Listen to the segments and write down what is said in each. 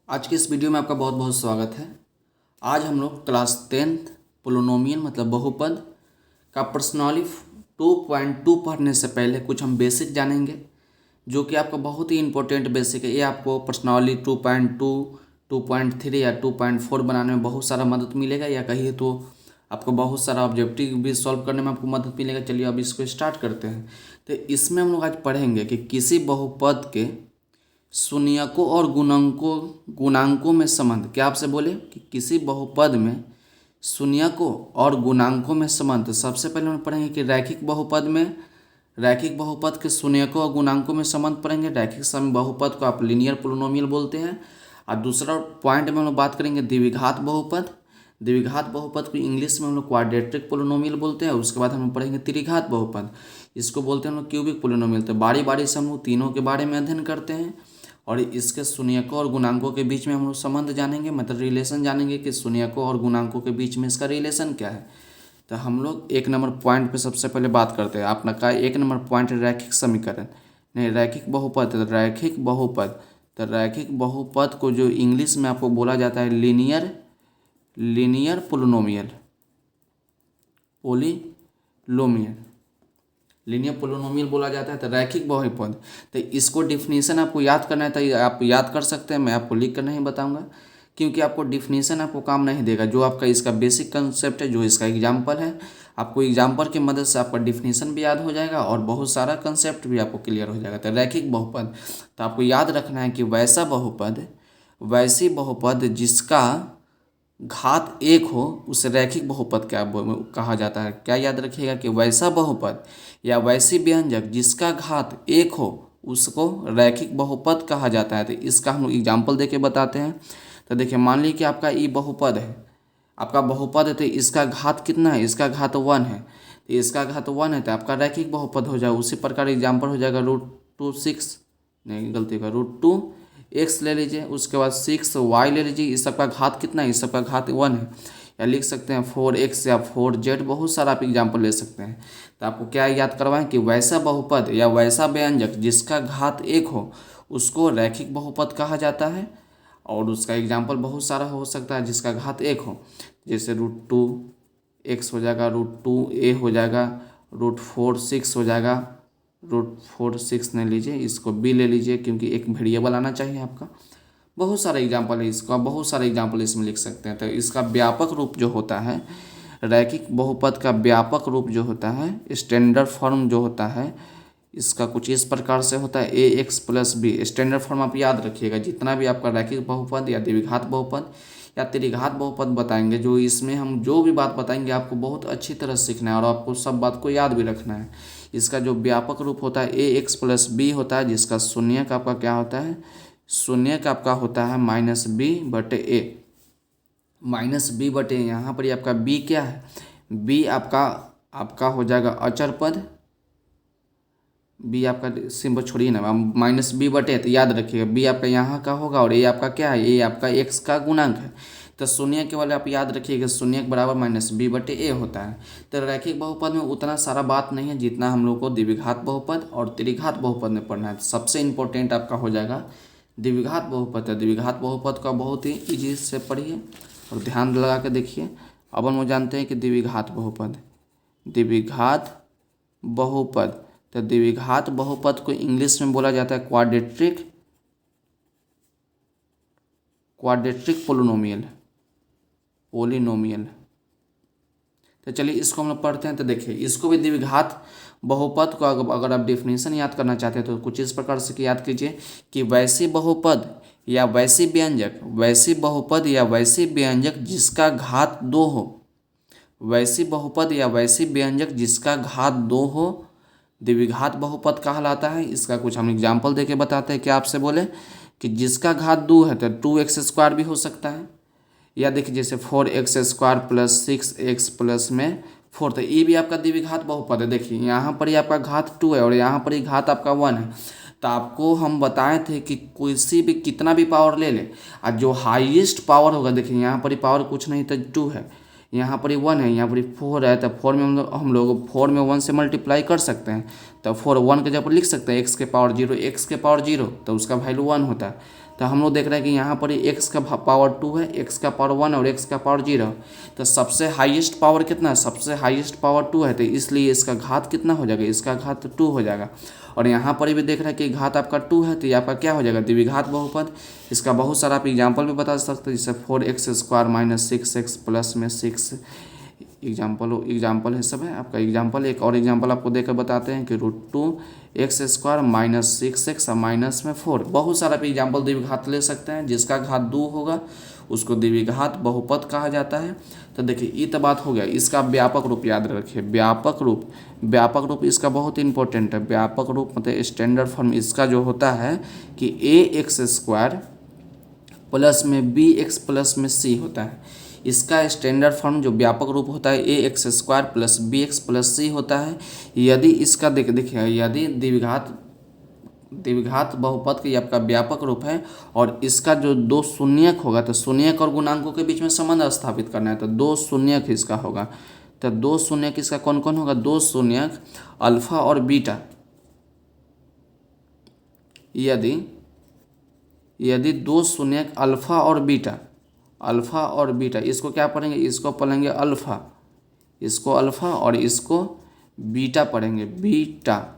आज की इस वीडियो में आपका बहुत बहुत स्वागत है। आज हम लोग क्लास 10th पोलिनोमियल मतलब बहुपद का पर्सनली 2.2 पढ़ने से पहले कुछ हम बेसिक जानेंगे, जो कि आपका बहुत ही इंपॉर्टेंट बेसिक है। ये आपको पर्सनली 2.2, 2.3 या 2.4 बनाने में बहुत सारा मदद मिलेगा, या कहिए तो आपको बहुत सारा ऑब्जेक्टिव भी सॉल्व करने में आपको मदद मिलेगा। चलिए अब इसको स्टार्ट करते हैं। तो इसमें हम लोग आज पढ़ेंगे कि किसी बहुपद के शून्यकों और गुणांकों में संबंध। क्या आपसे बोले कि किसी बहुपद में शून्यकों और गुणांकों में संबंध। सबसे पहले हम पढ़ेंगे कि रैखिक बहुपद के शून्यकों और गुणांकों में संबंध पढ़ेंगे। रैखिक बहुपद को आप लीनियर पोलिनोमियल बोलते हैं। और दूसरा पॉइंट में हम लोग बात करेंगे द्विघात बहुपद। द्विघात बहुपद को इंग्लिश में हम लोग क्वाड्रेटिक पोलिनोमियल बोलते हैं। उसके बाद हम लोग पढ़ेंगे त्रिघात बहुपद, इसको बोलते हैं हम लोग क्यूबिक पोलिनोमियल। तो बारी बारी से हम लोग तीनों के बारे में अध्ययन करते हैं और इसके शून्यकों और गुणांकों के बीच में हम लोग संबंध जानेंगे, मतलब रिलेशन जानेंगे कि शून्यकों और गुणांकों के बीच में इसका रिलेशन क्या है। तो हम लोग एक नंबर पॉइंट पे सबसे पहले बात करते हैं। आपने कहा एक नंबर पॉइंट रैखिक समीकरण, नहीं रैखिक बहुपद। तो रैखिक बहुपद को जो इंग्लिश में आपको बोला जाता है लीनियर पोलिनोमियल लीनियर पोलिनोमियल बोला जाता है। तो रैखिक बहुपद, तो इसको डिफिनीशन आपको याद करना है तो आप याद कर सकते हैं। मैं आपको लिख कर नहीं बताऊंगा, क्योंकि आपको डिफिनीशन आपको काम नहीं देगा। जो आपका इसका बेसिक कंसेप्ट है, जो इसका एग्जाम्पल है, आपको एग्जाम्पल की मदद से आपका डिफिनीशन भी याद हो जाएगा और बहुत सारा कंसेप्ट भी आपको क्लियर हो जाएगा। तो रैखिक बहुपद, तो आपको याद रखना है कि वैसी बहुपद जिसका घात एक हो उसे रैखिक बहुपद क्या कहा जाता है। क्या याद रखिएगा कि वैसा बहुपद या वैसी व्यंजक जिसका घात एक हो उसको रैखिक बहुपद कहा जाता है। तो इसका हम लोग एग्जाम्पल देके बताते हैं। तो देखिए, मान लीजिए कि आपका ये बहुपद है, आपका बहुपद है। तो इसका घात कितना है? इसका घात 1 है। तो इसका घात 1 है तो आपका रैखिक बहुपद हो जाएगा। उसी प्रकार एग्जाम्पल हो जाएगा √2 नहीं, गलती का √2 x ले लीजिए, उसके बाद 6y ले लीजिए। इस सबका घात कितना है? इस सबका घात 1 है। या लिख सकते हैं 4x या 4z, बहुत सारा आप एग्जाम्पल ले सकते हैं। तो आपको क्या याद करवाएं कि वैसा बहुपद या वैसा व्यंजक जिसका घात एक हो उसको रैखिक बहुपद कहा जाता है। और उसका एग्जाम्पल बहुत सारा हो सकता है जिसका घात एक हो, जैसे √2x हो जाएगा, √2a हो जाएगा, √4 6 हो जाएगा। √4 6 नहीं लीजिए, इसको b ले लीजिए, क्योंकि एक वेरिएबल आना चाहिए आपका। बहुत सारे एग्जाम्पल है इसका, बहुत सारे एग्जाम्पल इसमें लिख सकते हैं। तो इसका व्यापक रूप जो होता है, रैखिक बहुपद का व्यापक रूप जो होता है, स्टैंडर्ड फॉर्म जो होता है, इसका कुछ इस प्रकार से होता है ax + b। स्टैंडर्ड फॉर्म आप याद रखिएगा। जितना भी आपका रैखिक बहुपद या द्विघात बहुपद या त्रिघात बहुपद बताएंगे, जो इसमें हम जो भी बात बताएंगे आपको बहुत अच्छी तरह सीखना है और आपको सब बात को याद भी रखना है। इसका जो व्यापक रूप होता है ax + b होता है, जिसका शून्य का आपका क्या होता है? शून्य का आपका होता है -b/a। -b/a, यहाँ पर आपका b क्या है? b आपका हो जाएगा अचर पद। b आपका सिंबल छोड़िए ना, -b/a। तो याद रखिएगा b आपका यहाँ का होगा और a आपका क्या है? a आपका x का गुणांक है। तो शून्य केवल आप याद रखिएगा, शून्य के बराबर -b/a होता है। तो रैखिक बहुपद में उतना सारा बात नहीं है जितना हम लोग को द्विघात बहुपद और त्रिघात बहुपद में पढ़ना है। सबसे इम्पोर्टेंट आपका हो जाएगा द्विघात बहुपद है। द्विघात बहुपद का बहुत ही ईजी से पढ़िए और ध्यान लगा के देखिए। अब हम जानते हैं कि द्विघात बहुपद तो द्विघात बहुपद को इंग्लिश में बोला जाता है क्वाड्रेटिक पोलिनोमियल। तो चलिए इसको हम लोग पढ़ते हैं। तो देखिए, इसको भी द्विघात बहुपद को अगर आप डेफिनेशन याद करना चाहते हैं तो कुछ इस प्रकार से याद कीजिए कि वैसी बहुपद या वैसी व्यंजक जिसका घात 2 हो, वैसी बहुपद या वैसी व्यंजक जिसका घात 2 हो द्विघात बहुपद कहलाता है। इसका कुछ हम एग्जाम्पल देके बताते हैं। क्या आपसे बोले कि जिसका घात 2 है तो 2x² भी हो सकता है, या देखिए जैसे 4x² + 6x + में 4। तो ये भी आपका द्विघात बहुपद है। देखिए यहाँ पर ही आपका घात 2 है और यहाँ पर ही घात आपका 1 है। तो आपको हम बताए थे कि कोई भी कितना भी पावर ले ले और जो हाईएस्ट पावर होगा, देखिए यहाँ पर ही पावर कुछ नहीं तो 2 है, यहाँ पर ही 1 है, यहाँ पर ही 4 है। तो 4 में हम लोग 4 में 1 से मल्टीप्लाई कर सकते हैं। तो 4 1 के जगह पर लिख सकते हैं x के पावर 0, तो उसका वैल्यू 1 होता है। तो हम लोग देख रहे हैं कि यहाँ पर एक्स का पावर 2 है, एक्स का पावर 1 और एक्स का पावर 0। तो सबसे हाईएस्ट पावर कितना है, सबसे हाईएस्ट पावर 2 है, तो इसलिए इसका घात कितना हो जाएगा, इसका घात 2 हो जाएगा। और यहाँ पर भी देख रहे हैं कि घात आपका 2 है, तो ये आपका क्या हो जाएगा, द्विघात बहुपद। इसका बहुत सारा आप एग्जाम्पल भी बता सकते हैं, जैसे 4x² - 6x प्लस में 6 एग्जाम्पल है सब है आपका एग्जाम्पल। एक और एग्जाम्पल आपको देकर बताते हैं कि √2x² - 6x और माइनस में 4। बहुत सारा पे एग्जाम्पल द्विघात ले सकते हैं, जिसका घात 2 होगा उसको द्विघात बहुपद कहा जाता है। तो देखिए ये तो बात हो गया, इसका व्यापक रूप याद रखिए, व्यापक रूप इसका बहुत इंपॉर्टेंट है। व्यापक रूप मतलब स्टैंडर्ड फॉर्म इसका जो होता है कि ax² प्लस में bx प्लस में c होता है। इसका स्टैंडर्ड फॉर्म जो व्यापक रूप होता है ax² plus bx plus c होता है। यदि इसका देखिए यदि द्विघात बहुपद का ये आपका व्यापक रूप है और इसका जो दो शून्यक होगा, तो शून्यक और गुणांकों के बीच में संबंध स्थापित करना है, तो दो शून्यक इसका होगा। तो दो शून्यक इसका कौन कौन होगा, दो शून्यक अल्फा और बीटा। यदि दो शून्यक अल्फा और बीटा इसको क्या पढ़ेंगे, इसको पढ़ेंगे अल्फा, इसको अल्फा और इसको बीटा पढ़ेंगे, बीटा।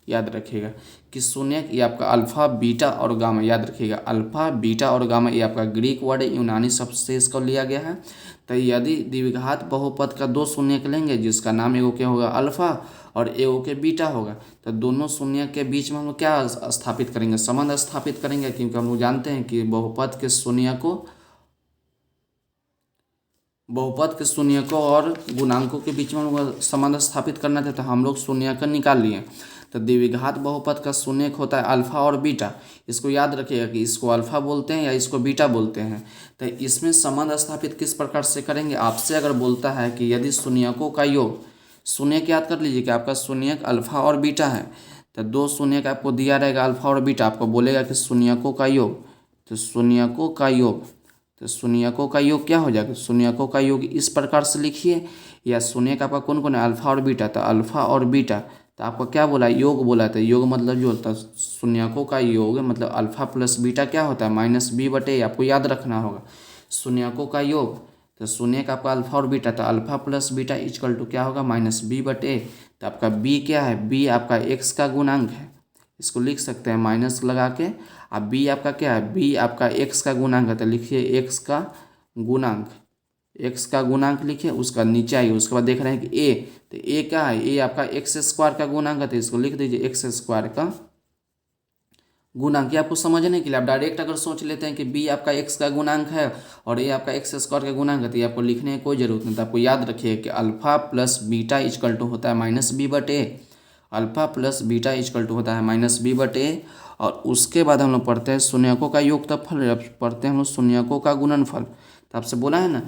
याद रखिएगा कि शून्यक ये आपका अल्फा बीटा और गामा, याद रखिएगा अल्फा बीटा और गामा ये आपका ग्रीक वर्ड है, यूनानी शब्द से इसको लिया गया है। तो यदि द्विघात बहुपद का दो शून्यक लेंगे जिसका नाम एगो क्या होगा अल्फा और एगो के बीटा होगा, तो दोनों शून्यक के बीच में हम लोग क्या स्थापित करेंगे, संबंध स्थापित करेंगे। क्योंकि हम लोग जानते हैं कि बहुपद के शून्यकों और गुणांकों के बीच में हम लोग संबंध स्थापित करना था, तो हम लोग शून्यक निकाल लिए। तो द्विघात बहुपद का शून्यक होता है अल्फा और बीटा। इसको याद रखिएगा कि इसको अल्फा बोलते हैं या इसको बीटा बोलते हैं। तो इसमें संबंध स्थापित किस प्रकार से करेंगे, आपसे अगर बोलता है कि यदि शून्यकों का योग, शून्यक याद कर लीजिए कि आपका शून्यक अल्फा और बीटा है, तो दो शून्यक आपको दिया रहेगा अल्फा और बीटा, आपको बोलेगा कि शून्यकों का योग, तो शून्यकों का योग क्या हो जाएगा, शून्यकों का योग इस प्रकार से लिखिए। या शून्यक आपका कौन कौन है, अल्फा और बीटा, तो अल्फा और बीटा, तो आपको क्या बोला, योग बोला था। योग मतलब जो होता है शून्यकों का योग मतलब अल्फा प्लस बीटा क्या होता है -b/a, आपको याद रखना होगा। शून्यकों का योग, तो शून्यक आपका अल्फा और बीटा, तो alpha plus beta equal to क्या होगा -b/a। तो आपका b क्या है, b आपका x का गुणांक है, इसको लिख सकते हैं माइनस लगा के। अब b आपका क्या है, b आपका x का गुणांक है, तो लिखिए x का गुणांक लिखिए, उसका नीचे आइए। उसके बाद देख रहे हैं कि a, तो a क्या है, a आपका x² का गुणांक है, तो इसको लिख दीजिए x² का गुणांक। आपको समझने के लिए आप डायरेक्ट अगर सोच लेते हैं कि b आपका x का गुणांक है और a आपका x² का गुणांक है, तो ये आपको लिखने की कोई जरूरत नहीं। तो आपको याद रखिए कि alpha plus beta equal to होता है -b/a, alpha plus beta equal to होता है -b/a। और उसके बाद हम लोग पढ़ते हैं शून्यकों का योगफल, पढ़ते हैं हम लोग शून्यकों का गुणनफल। तो आपसे बोला है ना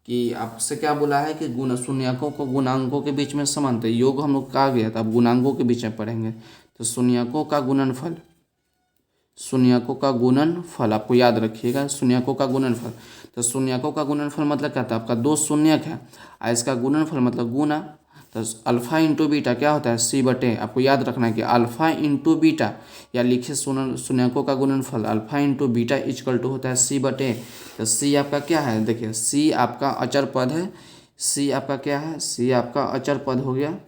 कि आपसे क्या बोला है कि शून्यकों को गुणांकों के बीच में संबंध, योग हम लोग कहा गया था, अब गुणांकों के बीच में पढ़ेंगे। तो शून्यकों का गुणनफल आपको याद रखिएगा, शून्यकों का गुणनफल। तो शून्यकों का गुणनफल मतलब क्या था, आपका दो शून्यक है और इसका गुणनफल मतलब गुना। तो अल्फा इंटू बीटा क्या होता है c/a, आपको याद रखना है कि अल्फा इंटू बीटा, या लिखिए शून्यकों का गुणनफल alpha into beta equal to होता है c/a। तो c आपका क्या है, देखिए c आपका अचर पद है, c आपका क्या है, c आपका अचर पद हो गया,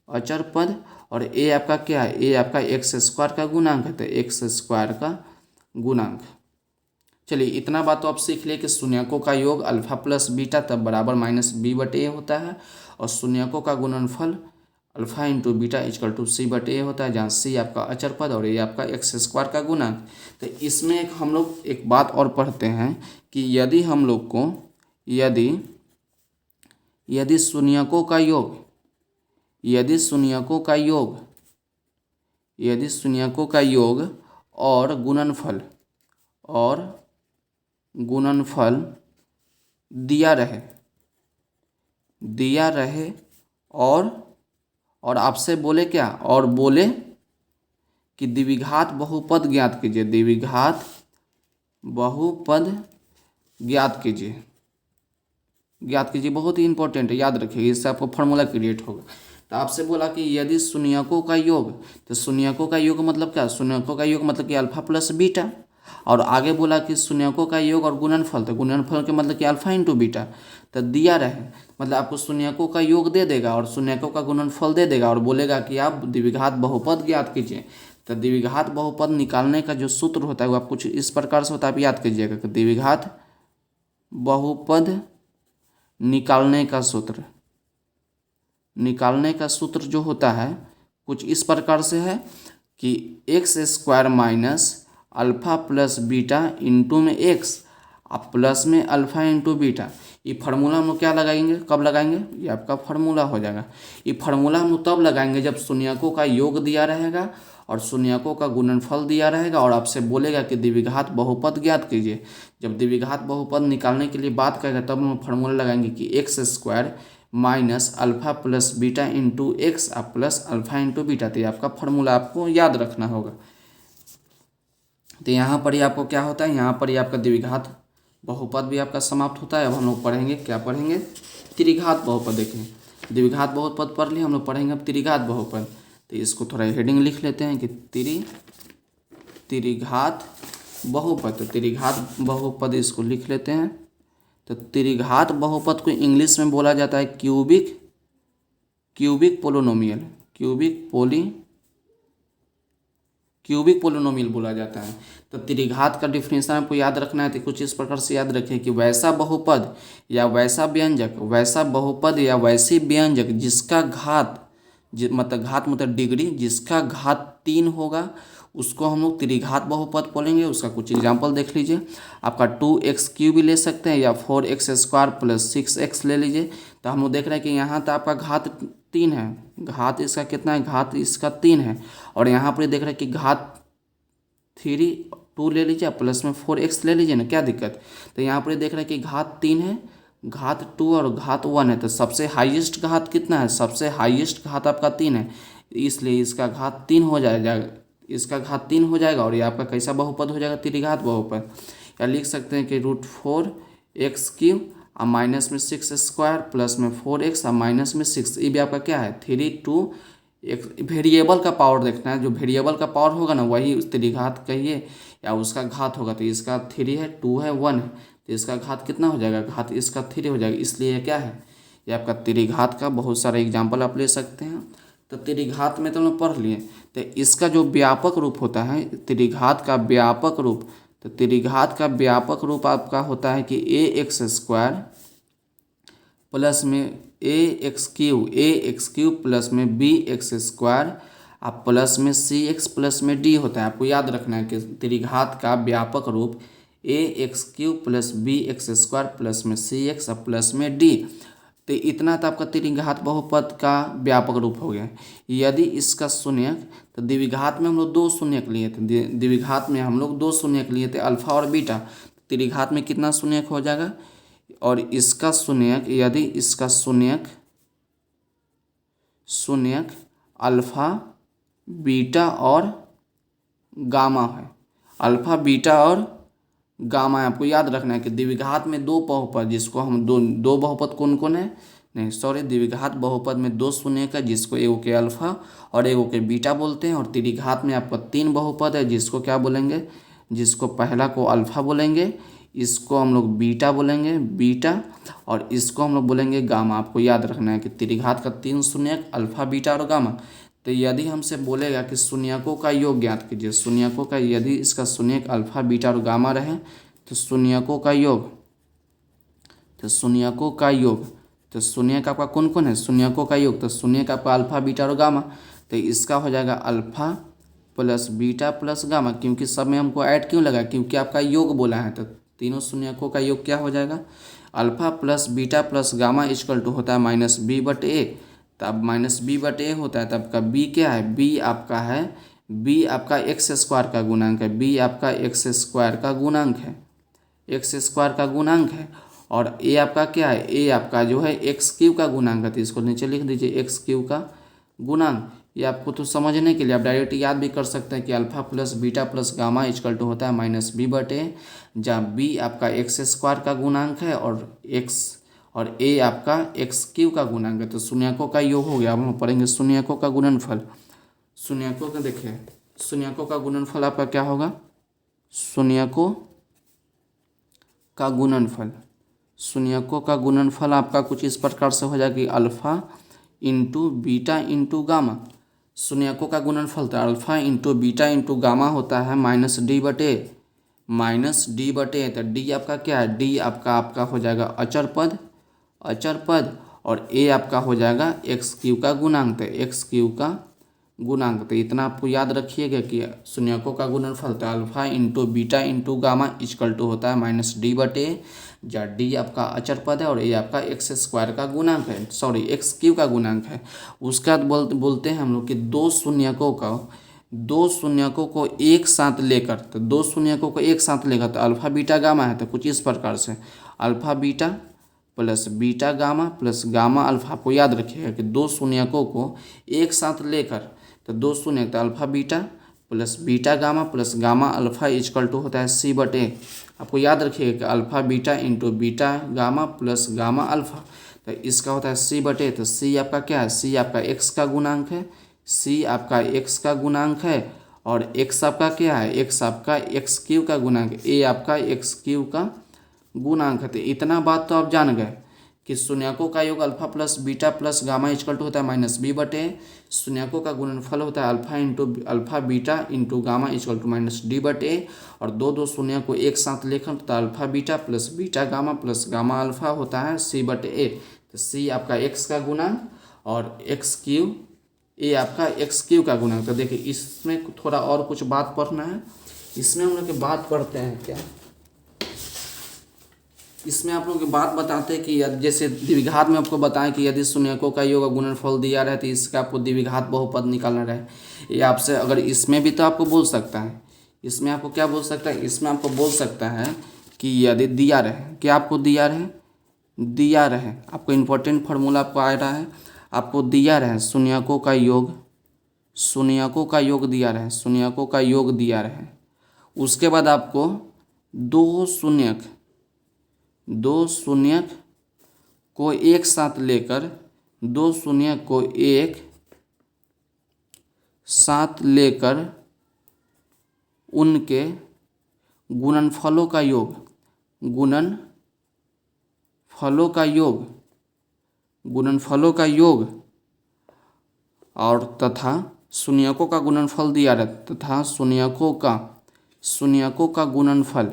अचर पद। और a आपका क्या है, a आपका x² का गुणांक है, तो x² का गुणांक। चलिए इतना बात तो आप सीख लिए कि शून्यकों का योग अल्फा प्लस बीटा तब बराबर -b/a होता है, और शून्यकों का गुणनफल alpha into beta equal to c/a होता है, जहाँ c आपका अचर पद और a आपका x² का गुणांक। तो इसमें हम लोग एक बात और पढ़ते हैं कि यदि हम लोग को यदि शून्यकों का योग और गुणनफल दिया रहे और आपसे बोले क्या, और बोले कि द्विघात बहुपद ज्ञात कीजिए, द्विघात बहुपद ज्ञात कीजिए, बहुत ही इंपॉर्टेंट है, याद रखिए, इससे आपको फॉर्मूला क्रिएट होगा। तो आपसे बोला कि यदि शून्यकों का योग, तो शून्यकों का योग मतलब क्या, शून्यकों का योग मतलब कि अल्फा प्लस बीटा, और आगे बोला कि शून्यकों का योग और गुणनफल, तो गुणनफल के मतलब कि अल्फा इंटू बीटा, तो दिया रहे मतलब आपको शून्यकों का योग दे देगा और शून्यकों का गुणनफल दे देगा और बोलेगा कि आप द्विघात बहुपद ज्ञात कीजिए। तो द्विघात बहुपद निकालने का जो सूत्र होता है वो आप कुछ इस प्रकार से होता है, आप याद कीजिएगा कि द्विघात बहुपद निकालने का सूत्र जो होता है कुछ इस प्रकार से है कि x square minus alpha plus beta into में एक्स अब प्लस में अल्फा इंटू बीटा। ये फार्मूला हम लोग क्या लगाएंगे, कब लगाएंगे, ये आपका फार्मूला हो जाएगा। ये फार्मूला हम लोग तब लगाएंगे जब शून्यकों का योग दिया रहेगा और शून्यकों का गुणनफल दिया रहेगा और आपसे बोलेगा कि द्विघात बहुपद ज्ञात कीजिए। जब द्विघात बहुपद निकालने के लिए बात करेगा तब हम फार्मूला लगाएंगे कि x square minus alpha plus beta into x अब प्लस अल्फा इंटू बीटा। तो ये आपका फार्मूला आपको याद रखना होगा। तो यहाँ पर ही आपको क्या होता है, यहाँ पर ही आपका द्विघात बहुपद भी आपका समाप्त होता है। अब हम लोग पढ़ेंगे, क्या पढ़ेंगे, त्रिघात बहुपद। देखें द्विघात बहुपद पढ़ लिए, हम लोग पढ़ेंगे अब त्रिघात बहुपद। तो इसको थोड़ा हेडिंग लिख लेते हैं कि त्रिघात बहुपद। तो त्रिघात बहुपद इसको लिख लेते हैं। तो त्रिघात बहुपद को इंग्लिश में बोला जाता है क्यूबिक पोलिनोमियल बोला जाता है। तो त्रिघात का डिफिनेशन आपको याद रखना है। तो कुछ इस प्रकार से याद रखें कि वैसा बहुपद या वैसा बहुपद या वैसी व्यंजक जिसका घात मतलब डिग्री जिसका घात 3 होगा उसको हम लोग त्रिघात बहुपद बोलेंगे। उसका कुछ एग्जांपल देख लीजिए। आपका 2x³ भी ले सकते हैं या 4x² प्लस 6x ले लीजिए। तो हम लोग देख रहे हैं कि यहाँ तो आपका घात 3 है, घात इसका कितना है, घात इसका 3 है। और यहाँ पर देख रहे हैं कि घात 2 ले लीजिए प्लस में 4x ले लीजिए ना, क्या दिक्कत। तो यहाँ पर देख रहे हैं कि घात 3 है, घात 2 और घात 1 है। तो सबसे हाईएस्ट घात कितना है, सबसे हाईएस्ट घात आपका 3 है, इसलिए इसका घात 3 हो जाएगा, इसका घात 3 हो जाएगा। और ये आपका कैसा बहुपद हो जाएगा, त्रिघात बहुपद। या लिख सकते हैं कि √4x³ और माइनस में 6² प्लस में 4x और माइनस में 6। ये भी आपका क्या है, 3 2 एक वेरिएबल का पावर देखना है। जो वेरिएबल का पावर होगा ना वही त्रिघात कहिए या उसका घात होगा। तो इसका 3 है, 2 है, 1 है, तो इसका घात कितना हो जाएगा, घात इसका 3 हो जाएगा। इसलिए ये क्या है, ये आपका त्रिघात का बहुत सारे एग्जाम्पल आप ले सकते हैं। तो त्रिघात में तो हम लोग पढ़ लिए। तो इसका जो व्यापक रूप होता है त्रिघात का व्यापक रूप, तो त्रिघात का व्यापक रूप आपका होता है कि ax² प्लस में ax³ प्लस में bx² आप प्लस में cx प्लस में d होता है। आपको याद रखना है कि त्रिघात का व्यापक रूप ax³ प्लस bx² प्लस में cx और प्लस में d। तो इतना तो आपका त्रिघात बहुपद का व्यापक रूप हो गया। यदि इसका शून्यक, तो द्विघात में हम लोग 2 शून्यक लिए थे, द्विघात में हम लोग 2 शून्यक लिए थे अल्फा और बीटा। त्रिघात में कितना शून्यक हो जाएगा, और इसका शून्यक, यदि इसका शून्यक अल्फा बीटा और गामा है, अल्फा बीटा और गामा है। आपको याद रखना है कि द्विघात में 2 बहुपद जिसको हम दो बहुपद कौन कौन है, नहीं सॉरी, द्विघात बहुपद में 2 शून्यक है जिसको एगो के अल्फा और एगो के बीटा बोलते हैं। और त्रिघात में आपका 3 बहुपद है जिसको क्या बोलेंगे, जिसको पहला को अल्फा बोलेंगे, इसको हम लोग बीटा बोलेंगे बीटा, और इसको हम लोग बोलेंगे गामा। आपको याद रखना है कि त्रिघात का 3 शून्यक अल्फा बीटा और गामा। तो यदि हमसे बोलेगा कि शून्यकों का योग ज्ञात कीजिए, शून्यकों का, यदि इसका शून्यक अल्फा बीटा और गामा रहे तो शून्यकों का योग, तो शून्यक आपका कौन कौन है, शून्यकों का योग, तो शून्यक आपका अल्फा बीटा और गामा। तो इसका हो जाएगा alpha plus beta plus gamma. क्योंकि सब में हमको ऐड क्यों लगा, क्योंकि आपका योग बोला है। तो तीनों शून्यकों का योग क्या हो जाएगा, alpha plus beta plus gamma equal to होता है -b/a। तब -b/a होता है, तब का b क्या है, b आपका x² का गुणांक है, b आपका x² का गुणांक है, x² का गुणांक है। और a आपका क्या है, a आपका जो है x³ का गुणांक है। तो इसको नीचे लिख दीजिए x³ का गुणांक। ये आपको तो समझने के लिए आप डायरेक्ट याद भी कर सकते हैं कि alpha plus beta plus gamma equal to होता है -b/a, जहाँ b आपका x² का गुणांक है और a आपका x³ का गुणांक है। तो शून्यकों का योग हो गया। अब हम पढ़ेंगे शून्यकों का गुणनफल। शून्यकों का देखिए, शून्यकों का गुणनफल आपका क्या होगा, शून्यकों का गुणनफल। शून्यकों का गुणनफल आपका कुछ इस प्रकार से हो जाएगा कि alpha into beta into gamma. शून्यकों का गुणनफल तो alpha into beta into gamma होता है माइनस डी बटे तो डी आपका क्या है, डी आपका हो जाएगा अचर पद और ए आपका हो जाएगा एक्स क्यू का गुणांक, तो एक्स क्यू का गुणांक। तो इतना आपको याद रखिएगा कि शून्यकों का गुणनफल तो alpha into beta into gamma equal to होता है माइनस डी बटे, जहाँ डी आपका अचर पद है और ए आपका एक्स स्क्वायर का गुणांक है, सॉरी एक्स क्यू का गुणांक है। उसके बाद बोलते हैं हम लोग कि दो शून्यकों को एक साथ लेकर, तो दो शून्यकों को एक साथ लेकर तो अल्फ़ा बीटा गामा है, तो कुछ इस प्रकार से alpha beta plus beta gamma plus gamma alpha. आपको याद रखिएगा कि दो शून्यकों को एक साथ लेकर तो दो शून्य तो alpha beta plus beta gamma plus gamma alpha equal to होता है सी बटे। आपको याद रखिएगा कि alpha beta into beta gamma plus gamma alpha, तो इसका होता है सी बटे। तो सी आपका क्या है, सी आपका एक्स का गुणांक है, सी आपका एक्स का गुणांक है और एक्स आपका क्या है, एक्स आपका एक्स क्यू का गुणांक, ए आपका एक्स क्यू का गुणांक है। तो इतना बात तो आप जान गए कि शून्यकों का योग alpha plus beta plus gamma equal to होता है माइनस बी बटे, शून्यकों का गुणनफल होता है alpha beta into gamma equal to minus D बटे, और दो शून्य को एक साथ लेकर तो alpha beta plus beta gamma plus gamma alpha होता है सी बटे ए। तो सी आपका एक्स का गुणांक और एक्स क्यू, ए आपका एक्स क्यू का गुणांक। तो देखिए इसमें थोड़ा और कुछ बात पढ़ना है, इसमें हम लोग की बात पढ़ते हैं क्या, इसमें आप लोग की बात बताते हैं कि जैसे द्विघात में आपको बताएं कि यदि शून्यकों का योग गुणनफल दिया रहे तो इसका आपको द्विघात बहुपद निकालना रहे, ये आपसे अगर इसमें भी तो आपको बोल सकता है, इसमें आपको क्या बोल सकता है, इसमें आपको बोल सकता है कि यदि दिया रहे, क्या आपको दिया रहे आपको इम्पोर्टेंट फार्मूला आपको आ रहा है, आपको दिया रहे शून्यकों का योग दिया रहे, उसके बाद आपको दो शून्यक को एक साथ लेकर उनके गुणनफलों का योग और तथा शून्यकों का गुणनफल दिया रहे तथा शून्यकों का गुणनफल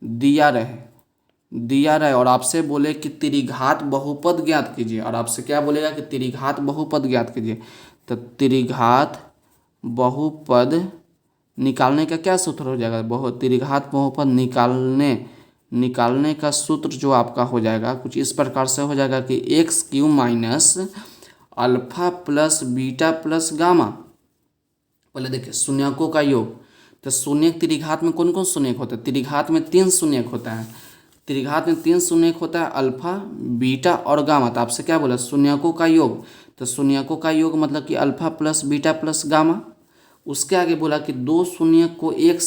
दिया रहे और आपसे बोले कि त्रिघात बहुपद ज्ञात कीजिए, और आपसे क्या बोलेगा कि त्रिघात बहुपद ज्ञात कीजिए। तो त्रिघात बहुपद निकालने का क्या सूत्र हो जाएगा, त्रिघात बहुपद निकालने का सूत्र जो आपका हो जाएगा कुछ इस प्रकार से हो जाएगा कि x cube minus alpha plus beta plus gamma. पहले देखिए शून्यकों का योग, तो शून्यक त्रिघात में कौन कौन शून्यक होता है, त्रिघात में 3 शून्यक होता है, अल्फा बीटा और गामा। तो आपसे क्या बोला शून्यकों का योग, तो शून्यकों का योग मतलब कि alpha plus beta plus gamma. उसके आगे बोला कि दो शून्यक को एक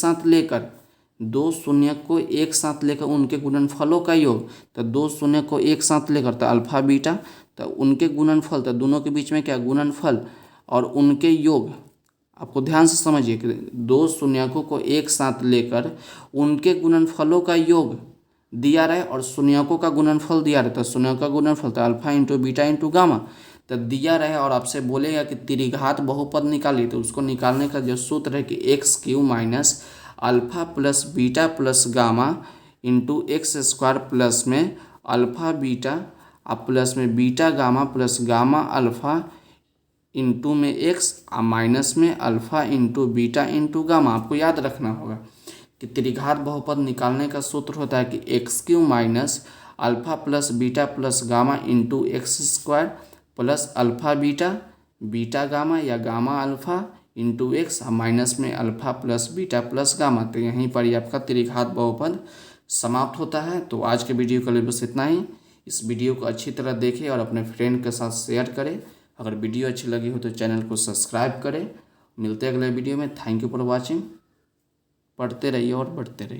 साथ लेकर उनके गुणनफलों का योग, तो दो शून्य को एक साथ लेकर तो अल्फा बीटा, तो उनके गुणनफल, तो दोनों के बीच में क्या गुणनफल और उनके योग। आपको ध्यान से समझिए कि दो शून्यकों को एक साथ लेकर उनके गुणनफलों का योग दिया रहे और शून्यकों का गुणनफल दिया रहे, तो शून्यकों का गुणनफल तो alpha into beta into gamma तो दिया रहे, और आपसे बोलेगा कि त्रिघात बहुपद निकालिए, तो उसको निकालने का जो सूत्र है कि x cube minus alpha plus beta plus gamma into x square plus में अल्फा बीटा प्लस में beta gamma plus gamma alpha into में एक्स माइनस में alpha into beta into gamma. आपको याद रखना होगा कि त्रिघात बहुपद निकालने का सूत्र होता है कि x cube minus alpha plus beta plus gamma into x square plus alpha beta gamma या gamma alpha into x minus में alpha plus beta plus gamma. तो यहीं पर ही आपका त्रिघात बहुपद समाप्त होता है। तो आज के वीडियो के लिए बस इतना ही। इस वीडियो को अच्छी तरह देखें और अपने फ्रेंड के साथ शेयर करें। अगर वीडियो अच्छी लगी हो तो चैनल को सब्सक्राइब करें। मिलते हैं अगले वीडियो में। Thank you for watching. पढ़ते रहिए और बढ़ते रहिए।